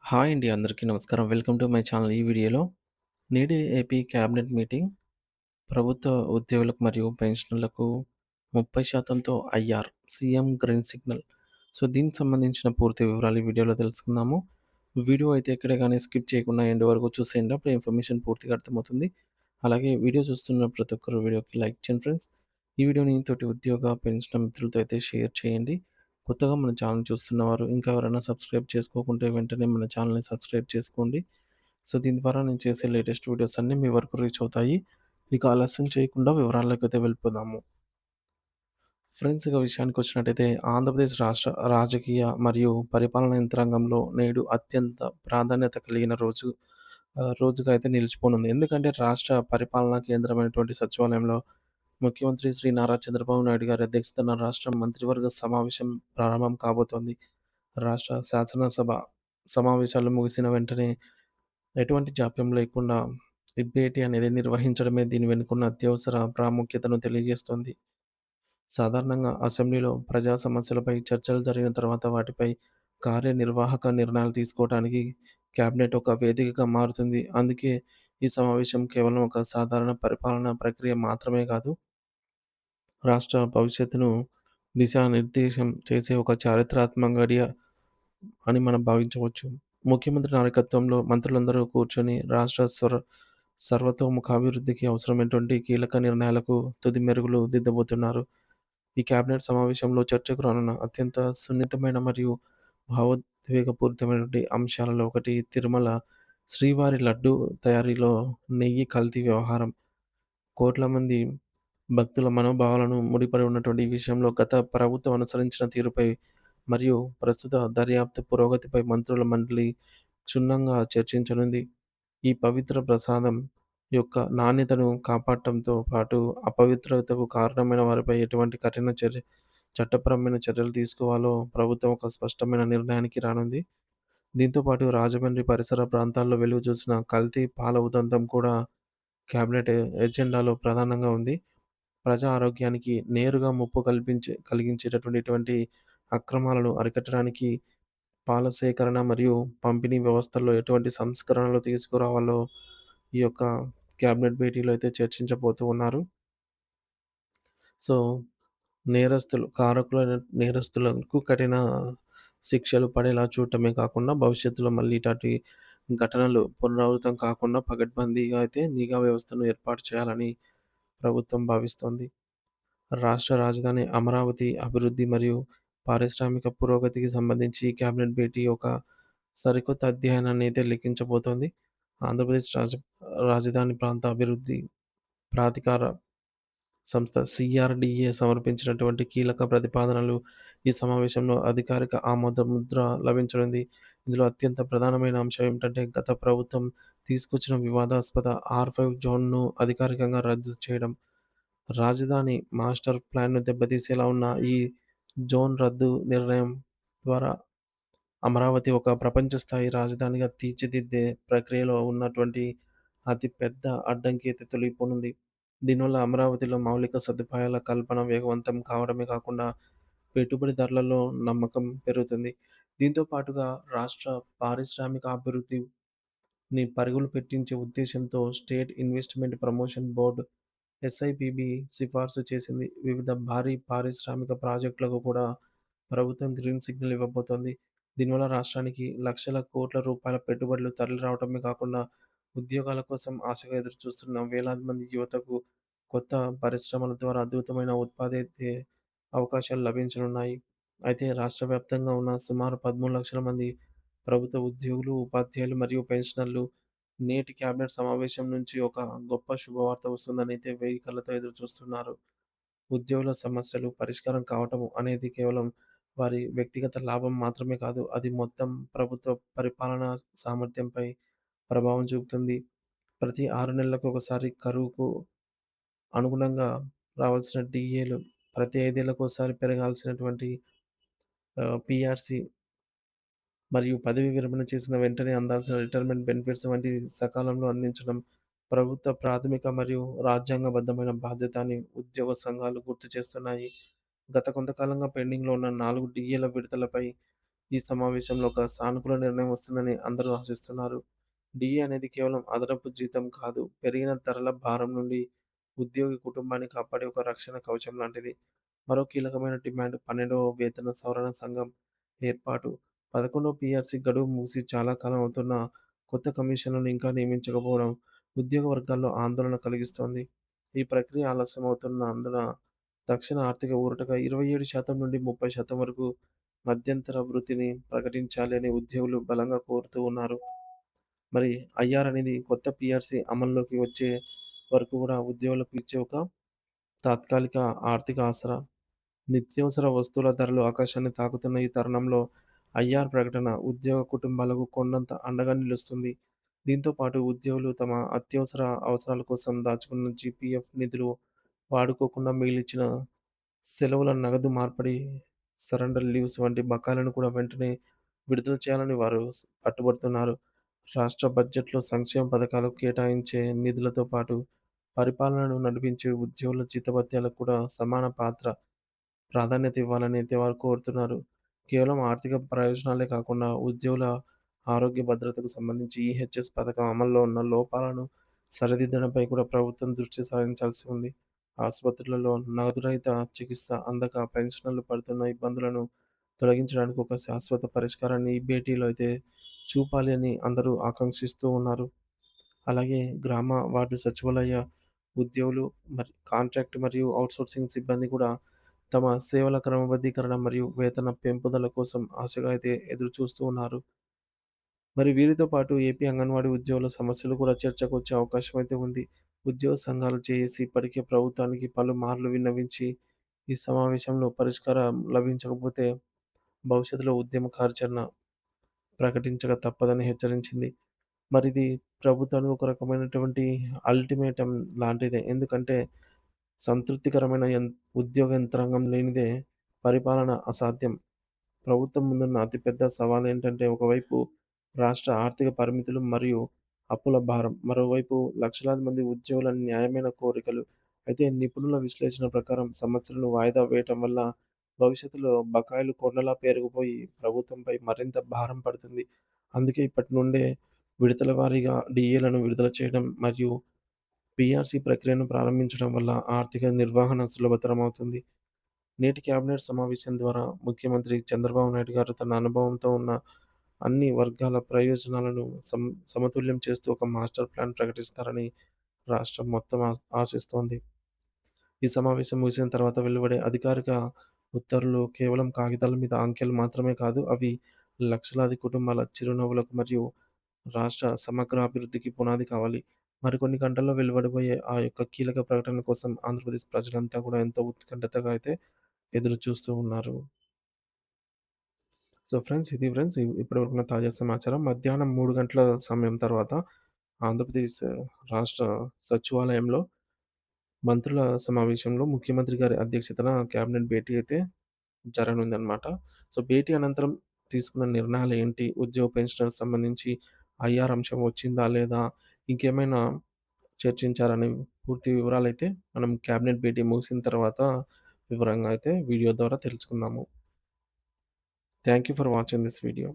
Hi అండి. అందరికీ నమస్కారం. Welcome to my channel. ఈ వీడియోలో నేడు ఏపీ క్యాబినెట్ మీటింగ్ ప్రభుత్వ ఉద్యోగులకు మరియు పెన్షనర్లకు 30%తో ఐఆర్ సీఎం గ్రీన్ సిగ్నల్. దీనికి సంబంధించిన పూర్తి వివరాలు ఈ వీడియోలో తెలుసుకుందాము. వీడియో అయితే ఎక్కడ గాని స్కిప్ చేయకుండా ఎండ్ వరకు చూసేయండి. అప్పుడు ఇన్ఫర్మేషన్ పూర్తిగా అర్థమవుతుంది. అలాగే వీడియో చూస్తున్న ప్రతి ఒక్కరు వీడియోకి లైక్ చేయండి ఫ్రెండ్స్. ఈ వీడియోని తోటి ఉద్యోగ, పెన్షనర్ మిత్రులతో అయితే షేర్ చేయండి. కొత్తగా మన ఛానల్ చూస్తున్నవారు ఇంకా ఎవరైనా సబ్స్క్రైబ్ చేసుకోకుంటే వెంటనే మన ఛానల్‌ని సబ్స్క్రైబ్ చేసుకోండి. దీని ద్వారా నేను చేసే లేటెస్ట్ వీడియోస్ అన్నీ మీ వరకు రీచ్ అవుతాయి. ఇక ఆలస్యం చేయకుండా వివరాల్లోకైతే వెళ్ళిపోదాము. ఫ్రెండ్స్ ఇక విషయానికొచ్చినట్టయితే ఆంధ్రప్రదేశ్ రాష్ట్ర రాజకీయ మరియు పరిపాలనా యంత్రాంగంలో నేడు అత్యంత ప్రాధాన్యత కలిగిన రోజుగా అయితే నిలిచిపోనుంది. ఎందుకంటే రాష్ట్ర పరిపాలనా కేంద్రమైనటువంటి సచివాలయంలో ముఖ్యమంత్రి శ్రీ నారా చంద్రబాబు నాయుడు గారి అధ్యక్షతన రాష్ట్ర మంత్రివర్గ సమావేశం ప్రారంభం కాబోతోంది. రాష్ట్ర శాసనసభ సమావేశాలు ముగిసిన వెంటనే ఎటువంటి జాప్యం లేకుండా ఈ భేటీ అనేది నిర్వహించడమే దీని వెనుకున్న అత్యవసర ప్రాముఖ్యతను తెలియజేస్తుంది. సాధారణంగా అసెంబ్లీలో ప్రజా సమస్యలపై చర్చలు జరిగిన తర్వాత వాటిపై కార్యనిర్వాహక నిర్ణయాలు తీసుకోవడానికి కేబినెట్ ఒక వేదికగా మారుతుంది. అందుకే ఈ సమావేశం కేవలం ఒక సాధారణ పరిపాలనా ప్రక్రియ మాత్రమే కాదు, రాష్ట్ర భవిష్యత్తును దిశానిర్దేశం చేసే ఒక చారిత్రాత్మక గడియ అని మనం భావించవచ్చు. ముఖ్యమంత్రి నాయకత్వంలో మంత్రులందరూ కూర్చొని రాష్ట్ర సర్వతోముఖాభివృద్ధికి అవసరమైనటువంటి కీలక నిర్ణయాలకు తుది మెరుగులు దిద్దబోతున్నారు. ఈ కేబినెట్ సమావేశంలో చర్చకు రానున్న అత్యంత సున్నితమైన మరియు భావోద్వేగపూరితమైనటువంటి అంశాలలో ఒకటి తిరుమల శ్రీవారి లడ్డూ తయారీలో నెయ్యి కల్తీ వ్యవహారం. కోట్ల మంది భక్తుల మనోభావాలను ముడిపడి ఉన్నటువంటి ఈ విషయంలో గత ప్రభుత్వం అనుసరించిన తీరుపై మరియు ప్రస్తుత దర్యాప్తు పురోగతిపై మంత్రుల మండలి క్షుణ్ణంగా చర్చించనుంది. ఈ పవిత్ర ప్రసాదం యొక్క నాణ్యతను కాపాడటంతో పాటు అపవిత్రతకు కారణమైన వారిపై ఎటువంటి కఠిన చట్టపరమైన చర్యలు తీసుకోవాలో ప్రభుత్వం ఒక స్పష్టమైన నిర్ణయానికి రానుంది. దీంతో పాటు రాజమండ్రి పరిసర ప్రాంతాల్లో వెలుగు చూసిన కల్తీ పాల ఉదంతం కూడా కేబినెట్ ఎజెండాలో ప్రధానంగా ఉంది. ప్రజా ఆరోగ్యానికి నేరుగా ముప్పు కలిగించేటటువంటి ఇటువంటి అక్రమాలను అరికట్టడానికి పాల సేకరణ మరియు పంపిణీ వ్యవస్థల్లో ఎటువంటి సంస్కరణలు తీసుకురావాలో ఈ యొక్క కేబినెట్ భేటీలో అయితే చర్చించబోతూ ఉన్నారు. సో, కారకులైన నేరస్తులకు కఠిన శిక్షలు పడేలా చూడటమే కాకుండా భవిష్యత్తులో మళ్ళీ ఇటాటి ఘటనలు పునరావృతం కాకుండా పకడ్బందీగా అయితే నిఘా వ్యవస్థను ఏర్పాటు చేయాలని ప్రభుత్వం భావిస్తోంది. రాష్ట్ర రాజధాని అమరావతి అభివృద్ధి మరియు పారిశ్రామిక పురోగతికి సంబంధించి ఈ కేబినెట్ భేటీ ఒక సరికొత్త అధ్యాయాన్ని అయితే లిఖించబోతోంది. ఆంధ్రప్రదేశ్ రాజధాని ప్రాంత అభివృద్ధి ప్రాధికార సంస్థ సిఆర్‌డిఏ సమర్పించినటువంటి కీలక ప్రతిపాదనలు ఈ సమావేశంలో అధికారిక ఆమోద ముద్ర లభించనుంది. ఇందులో అత్యంత ప్రధానమైన అంశం ఏమిటంటే గత ప్రభుత్వం తీసుకొచ్చిన వివాదాస్పద R5 జోన్‌ను అధికారికంగా రద్దు చేయడం. రాజధాని మాస్టర్ ప్లాన్‌ను దెబ్బతీసేలా ఉన్న ఈ జోన్ రద్దు నిర్ణయం ద్వారా అమరావతి ఒక ప్రపంచ స్థాయి రాజధానిగా తీర్చిదిద్దే ప్రక్రియలో ఉన్నటువంటి అతి పెద్ద అడ్డంకి అయితే తొలగిపోనుంది. దీనివల్ల అమరావతిలో మౌలిక సదుపాయాల కల్పన వేగవంతం కావడమే కాకుండా పెట్టుబడిదారులలో నమ్మకం పెరుగుతుంది. దీంతో పాటుగా రాష్ట్ర పారిశ్రామిక అభివృద్ధిని పరుగులు పెట్టించే ఉద్దేశంతో state investment promotion board SIPB సిఫార్సు చేసింది. వివిధ భారీ పారిశ్రామిక ప్రాజెక్టులకు కూడా ప్రభుత్వం గ్రీన్ సిగ్నల్ ఇవ్వబోతోంది. దీనివల్ల రాష్ట్రానికి లక్షల కోట్ల రూపాయల పెట్టుబడులు తరలిరావడమే కాకుండా ఉద్యోగాల కోసం ఆశగా ఎదురుచూస్తున్న వేలాది మంది యువతకు కొత్త పరిశ్రమల ద్వారా అద్భుతమైన ఉత్పాదైతే అవకాశాలు లభించనున్నాయి. అయితే రాష్ట్ర వ్యాప్తంగా ఉన్న సుమారు 13,00,000 మంది ప్రభుత్వ ఉద్యోగులు, ఉపాధ్యాయులు మరియు పెన్షనర్లు నేటి కేబినెట్ సమావేశం నుంచి ఒక గొప్ప శుభవార్త వస్తుందని అయితే వేయి కళ్ళతో ఎదురుచూస్తున్నారు. ఉద్యోగుల సమస్యలు పరిష్కారం కావటం అనేది కేవలం వారి వ్యక్తిగత లాభం మాత్రమే కాదు, అది మొత్తం ప్రభుత్వ పరిపాలనా సామర్థ్యంపై ప్రభావం చూపుతుంది. ప్రతి 6 నెలలకు ఒకసారి కరువుకు అనుగుణంగా రావాల్సిన డీఏలు, ప్రతి 5 ఏళ్లకోసారి పెరగాల్సినటువంటి పీఆర్సీ మరియు పదవీ విరమణ చేసిన వెంటనే అందాల్సిన రిటైర్మెంట్ బెనిఫిట్స్ వంటి సకాలంలో అందించడం ప్రభుత్వ ప్రాథమిక మరియు రాజ్యాంగబద్ధమైన బాధ్యత అని ఉద్యోగ సంఘాలు గుర్తు చేస్తున్నాయి. గత కొంతకాలంగా పెండింగ్‌లో ఉన్న 4 డీఏల విడుదలపై ఈ సమావేశంలో ఒక సానుకూల నిర్ణయం వస్తుందని అందరూ ఆశిస్తున్నారు. డీఏ అనేది కేవలం అదనపు జీతం కాదు, పెరిగిన ధరల భారం నుండి ఉద్యోగి కుటుంబాన్ని కాపాడే ఒక రక్షణ కవచం లాంటిది. మరో కీలకమైన డిమాండ్ 12వ వేతన సవరణ సంఘం ఏర్పాటు. 11వ పీఆర్సీ గడువు ముగిసి చాలా కాలం అవుతున్నా కొత్త కమిషన్లను ఇంకా నియమించకపోవడం ఉద్యోగ వర్గాల్లో ఆందోళన కలిగిస్తోంది. ఈ ప్రక్రియ ఆలస్యం అవుతున్నందున తక్షణ ఆర్థిక ఊరటగా 27% నుండి 30% వరకు మధ్యంతర వృత్తిని ప్రకటించాలి అని ఉద్యోగులు బలంగా కోరుతూ ఉన్నారు. మరి ఐఆర్ అనేది కొత్త పీఆర్సీ అమల్లోకి వచ్చే వరకు కూడా ఉద్యోగులకు ఇచ్చే ఒక తాత్కాలిక ఆర్థిక ఆసరా. నిత్యావసర వస్తువుల ధరలు ఆకాశాన్ని తాకుతున్న ఈ తరుణంలో ఐఆర్ ప్రకటన ఉద్యోగ కుటుంబాలకు కొండంత అండగా నిలుస్తుంది. దీంతో పాటు ఉద్యోగులు తమ అత్యవసర అవసరాల కోసం దాచుకున్న జీపీఎఫ్ నిధులు వాడుకోకుండా మిగిలిచ్చిన సెలవుల నగదు మార్పిడి, సరెండర్ లీవ్స్ వంటి బకాయిలను కూడా వెంటనే విడుదల చేయాలని వారు పట్టుబడుతున్నారు. రాష్ట్ర బడ్జెట్‌లో సంక్షేమ పథకాలకు కేటాయించే నిధులతో పాటు పరిపాలనను నడిపించే ఉద్యోగుల జీతభత్యాలకు కూడా సమాన ప్రాధాన్యత ఇవ్వాలని అయితే వారు కోరుతున్నారు. కేవలం ఆర్థిక ప్రయోజనాలే కాకుండా ఉద్యోగుల ఆరోగ్య భద్రతకు సంబంధించి ఈహెచ్ఎస్ పథకం అమల్లో ఉన్న లోపాలను సరిదిద్దడంపై కూడా ప్రభుత్వం దృష్టి సారించాల్సి ఉంది. ఆసుపత్రులలో నగదు రహిత చికిత్స అందక పెన్షనర్లు పడుతున్న ఇబ్బందులను తొలగించడానికి ఒక శాశ్వత పరిష్కారాన్ని ఈ భేటీలో అయితే చూపాలి అని అందరూ ఆకాంక్షిస్తూ ఉన్నారు. అలాగే గ్రామ వార్డు సచివాలయ ఉద్యోగులు కాంట్రాక్ట్ మరియు ఔట్‌సోర్సింగ్ సిబ్బంది కూడా తమ సేవల క్రమబద్ధీకరణ మరియు వేతన పెంపుదల కోసం ఆశగా అయితే ఎదురుచూస్తూ ఉన్నారు. మరి వీరితో పాటు ఏపీ అంగన్వాడీ ఉద్యోగుల సమస్యలు కూడా చర్చకొచ్చే అవకాశం అయితే ఉంది. ఉద్యోగ సంఘాలు జేఏసీ ఇప్పటికే ప్రభుత్వానికి పలుమార్లు విన్నవించి ఈ సమావేశంలో పరిష్కారం లభించకపోతే భవిష్యత్తులో ఉద్యమ కార్యాచరణ ప్రకటించక తప్పదని హెచ్చరించింది. మరిది ప్రభుత్వానికి ఒక రకమైనటువంటి అల్టిమేటం లాంటిదే. ఎందుకంటే సంతృప్తికరమైన ఉద్యోగ యంత్రాంగం లేనిదే పరిపాలన అసాధ్యం. ప్రభుత్వం ముందున్న అతిపెద్ద సవాలేంటంటే ఒకవైపు రాష్ట్ర ఆర్థిక పరిమితులు మరియు అప్పుల భారం. మరోవైపు లక్షలాది మంది ఉద్యోగుల న్యాయమైన కోరికలు. అయితే నిపుణుల విశ్లేషణ ప్రకారం సమస్యలను వాయిదా వేయటం వల్ల భవిష్యత్తులో బకాయిలు కొండలా పేరుకుపోయి ప్రభుత్వంపై మరింత భారం పడుతుంది. అందుకే ఇప్పటి నుండే విడతల వారీగా డీఏలను విడుదల చేయడం మరియు పీఆర్సీ ప్రక్రియను ప్రారంభించడం వల్ల ఆర్థిక నిర్వహణ సులభతరం అవుతుంది. నేటి కేబినెట్ సమావేశం ద్వారా ముఖ్యమంత్రి చంద్రబాబు నాయుడు గారు తన అనుభవంతో ఉన్న అన్ని వర్గాల ప్రయోజనాలను సమతుల్యం చేస్తూ ఒక మాస్టర్ ప్లాన్ ప్రకటిస్తారని రాష్ట్రం మొత్తం ఆశిస్తోంది. ఈ సమావేశం ముగిసిన తర్వాత వెలువడే అధికారిక ఉత్తర్వులు కేవలం కాగితాల మీద అంకెలు మాత్రమే కాదు, అవి లక్షలాది కుటుంబాల చిరునవ్వులకు మరియు రాష్ట్ర సమగ్ర అభివృద్ధికి పునాది కావాలి. మరికొన్ని గంటల్లో వెలువడబోయే ఆ యొక్క కీలక ప్రకటన కోసం ఆంధ్రప్రదేశ్ ప్రజలంతా కూడా ఎంతో ఉత్కంఠతగా అయితే ఎదురు చూస్తూ ఉన్నారు. సో ఫ్రెండ్స్, ఇది ఫ్రెండ్స్ ఇప్పటివరకు ఉన్న తాజా సమాచారం. మధ్యాహ్నం 3 గంటల సమయం తర్వాత ఆంధ్రప్రదేశ్ రాష్ట్ర సచివాలయంలో మంత్రుల సమావేశంలో ముఖ్యమంత్రి గారి అధ్యక్షతన కేబినెట్ భేటీ అయితే జరగనుందనమాట. సో భేటీ అనంతరం తీసుకున్న నిర్ణయాలేంటి? ఉద్యోగ పెన్షనర్స్ సంబంధించి ఐఆర్ అంశం వచ్చిందా లేదా? ఇంకేమైనా చర్చించారనే పూర్తి వివరాలైతే మనం కేబినెట్ భేటీ ముగిసిన తర్వాత వివరంగా అయితే వీడియో ద్వారా తెలుసుకుందాము. Thank you for watching this video.